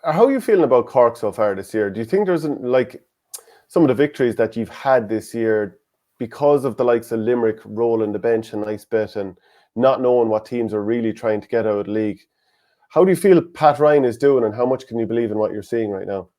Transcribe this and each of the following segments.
How are you feeling about Cork so far this year? Do you think there's like some of the victories that you've had this year because of the likes of Limerick rolling the bench a nice bit and not knowing what teams are really trying to get out of the league? How do you feel Pat Ryan is doing, and how much can you believe in what you're seeing right now?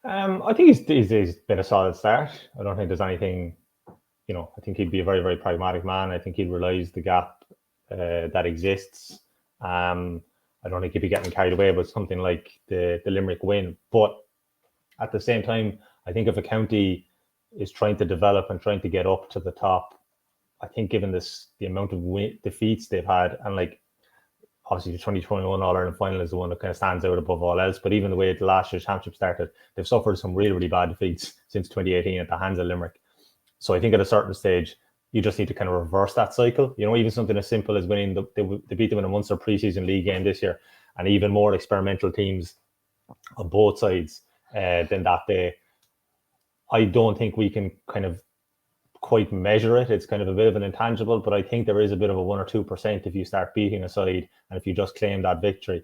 I think he's been a solid start. I don't think there's anything, I think he'd be a very, very pragmatic man. I think he'd realise the gap that exists. I don't think he'd be getting carried away with something like the Limerick win. But at the same time, I think if a county is trying to develop and trying to get up to the top, I think given the amount of defeats they've had, and like obviously the 2021 All-Ireland final is the one that kind of stands out above all else, but even the way the last year's championship started, they've suffered some really, really bad defeats since 2018 at the hands of Limerick. So I think at a certain stage, you just need to kind of reverse that cycle. Even something as simple as winning, they beat them in a Munster preseason league game this year, and even more experimental teams on both sides than that day. I don't think we can kind of quite measure it. It's kind of a bit of an intangible, but I think there is a bit of a 1 or 2% if you start beating a side and if you just claim that victory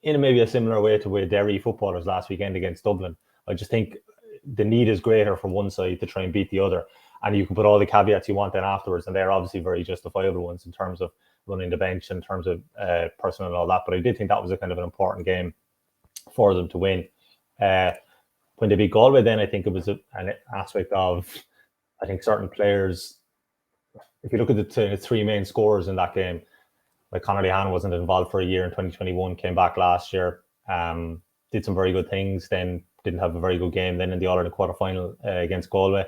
in maybe a similar way to where Derry footballers last weekend against Dublin. I just think the need is greater for one side to try and beat the other, and you can put all the caveats you want then afterwards, and they're obviously very justifiable ones in terms of running the bench, in terms of personnel and all that. But I did think that was a kind of an important game for them to win. When they beat Galway, then I think it was an aspect of, I think certain players, if you look at the three main scorers in that game, like Conor Lehan wasn't involved for a year in 2021, came back last year, did some very good things, then didn't have a very good game then in the All-Ireland quarter-final against Galway.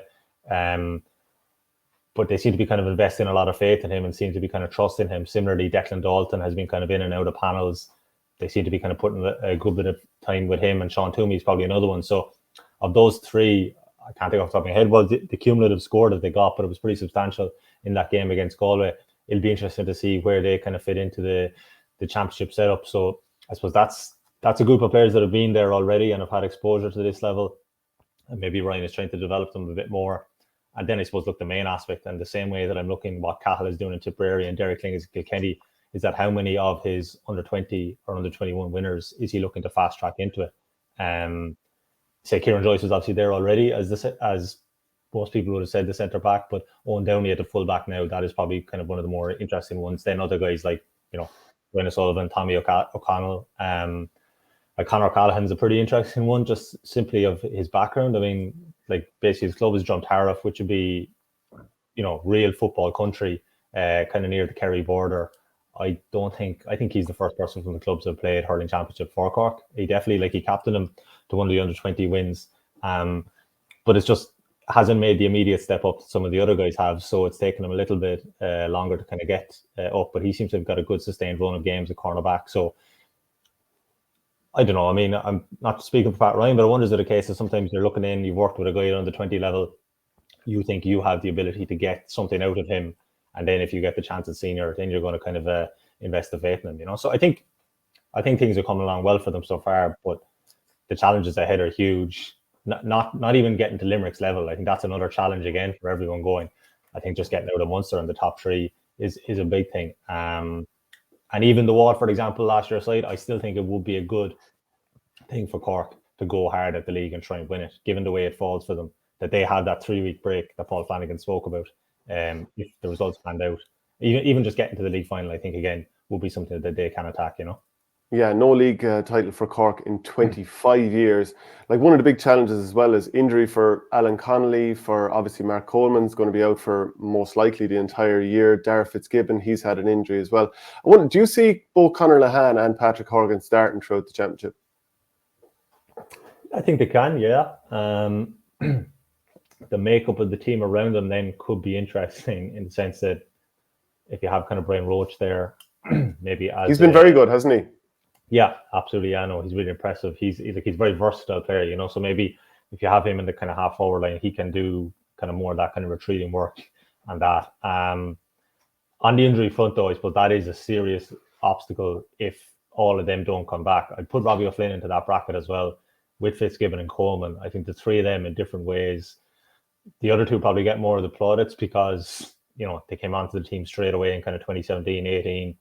But they seem to be kind of investing a lot of faith in him and seem to be kind of trusting him. Similarly, Declan Dalton has been kind of in and out of panels. They seem to be kind of putting a good bit of time with him, and Sean Toomey is probably another one. So of those three, I can't think off the top of my head was the cumulative score that they got, but it was pretty substantial in that game against Galway. It'll be interesting to see where they kind of fit into the championship setup. So I suppose that's a group of players that have been there already and have had exposure to this level. And maybe Ryan is trying to develop them a bit more. And then I suppose, look, the main aspect, and the same way that I'm looking what Cahill is doing in Tipperary and Derek Ling is Kilkenny, is that how many of his under 20 or under 21 winners is he looking to fast track into it? Say Kieran Joyce was obviously there already as most people would have said, the centre back, but Owen Downey at the full back now, that is probably kind of one of the more interesting ones. Then other guys like, Ryan O'Sullivan, Tommy O'Connell, like Conor Callahan's a pretty interesting one, just simply of his background. I mean, like basically his club is Drumtara, which would be, real football country, kind of near the Kerry border. I think he's the first person from the club to have played hurling championship for Cork. He definitely, he captained him to one of the under 20 wins. But it's just hasn't made the immediate step up that some of the other guys have. So it's taken him a little bit longer to kind of get up, but he seems to have got a good sustained run of games at cornerback. So I don't know. I mean, I'm not speaking for Pat Ryan, but I wonder, is it a case that sometimes you're looking in, you've worked with a guy on the 20 level, you think you have the ability to get something out of him, and then if you get the chance at senior, then you're going to kind of invest the faith in him, So I think things are coming along well for them so far, but the challenges ahead are huge. Not even getting to Limerick's level. I think that's another challenge again for everyone going. I think just getting out of Munster in the top three is a big thing. And even the Waterford, for example, last year's side, I still think it would be a good thing for Cork to go hard at the league and try and win it, given the way it falls for them, that they had that 3-week break that Paul Flanagan spoke about. If the results panned out, even just getting to the league final, I think, again, would be something that they can attack, Yeah, no league title for Cork in 25 years. Like, one of the big challenges as well is injury for Alan Connolly, for obviously Mark Coleman's going to be out for most likely the entire year. Darragh Fitzgibbon, he's had an injury as well. I wonder, do you see both Conor Lehan and Patrick Horgan starting throughout the championship? I think they can, yeah. The makeup of the team around them then could be interesting, in the sense that if you have kind of Brian Roach there, maybe as he's been very good, hasn't he? Yeah, absolutely. Yeah, no, he's really impressive. He's a very versatile player, So maybe if you have him in the kind of half forward line, he can do kind of more of that kind of retreating work and that. On the injury front, though, I suppose that is a serious obstacle if all of them don't come back. I'd put Robbie O'Flynn into that bracket as well, with Fitzgibbon and Coleman. I think the three of them in different ways. The other two probably get more of the plaudits because, they came onto the team straight away in kind of 2017, 18.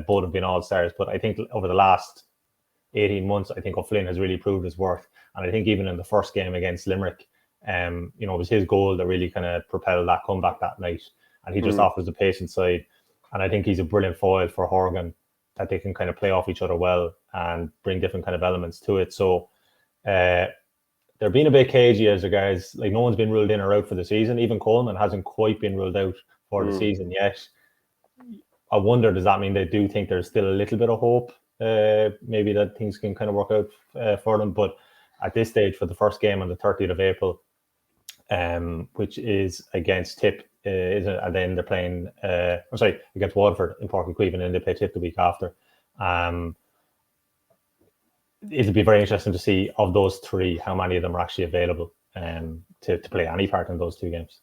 Both have been all-stars, but I think over the last 18 months, I think O'Flynn has really proved his worth. And I think even in the first game against Limerick, it was his goal that really kind of propelled that comeback that night. And he just offers the patient side. And I think he's a brilliant foil for Horgan, that they can kind of play off each other well and bring different kind of elements to it. So they're being a bit cagey as the guys. Like, no one's been ruled in or out for the season. Even Coleman hasn't quite been ruled out for the season yet. I wonder, does that mean they do think there's still a little bit of hope? Maybe that things can kind of work out for them. But at this stage, for the first game on the 30th of April, which is against Tip, and then they're playing, against Waterford in Páirc Uí Chaoimh, and then they play Tip the week after. It'll be very interesting to see, of those three, how many of them are actually available to play any part in those two games.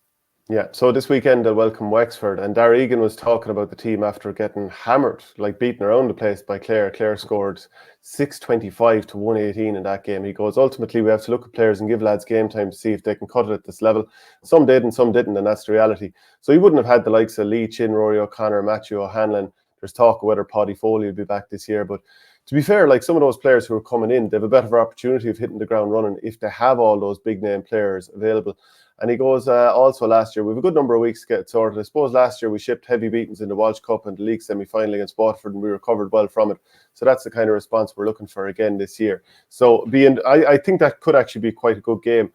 Yeah, so this weekend they'll welcome Wexford, and Darragh Egan was talking about the team after getting hammered, like beaten around the place by Clare. Clare scored 625 to 118 in that game. He goes, ultimately we have to look at players and give lads game time to see if they can cut it at this level. Some did and some didn't, and that's the reality. So he wouldn't have had the likes of Lee Chin, Rory O'Connor, Matthew O'Hanlon. There's talk of whether Paddy Foley will be back this year, but to be fair, like some of those players who are coming in, they have a better opportunity of hitting the ground running if they have all those big name players available. And he goes, also last year, we have a good number of weeks to get sorted. I suppose last year we shipped heavy beatings in the Walsh Cup and the league semi-final against Waterford, and we recovered well from it. So that's the kind of response we're looking for again this year. So I think that could actually be quite a good game.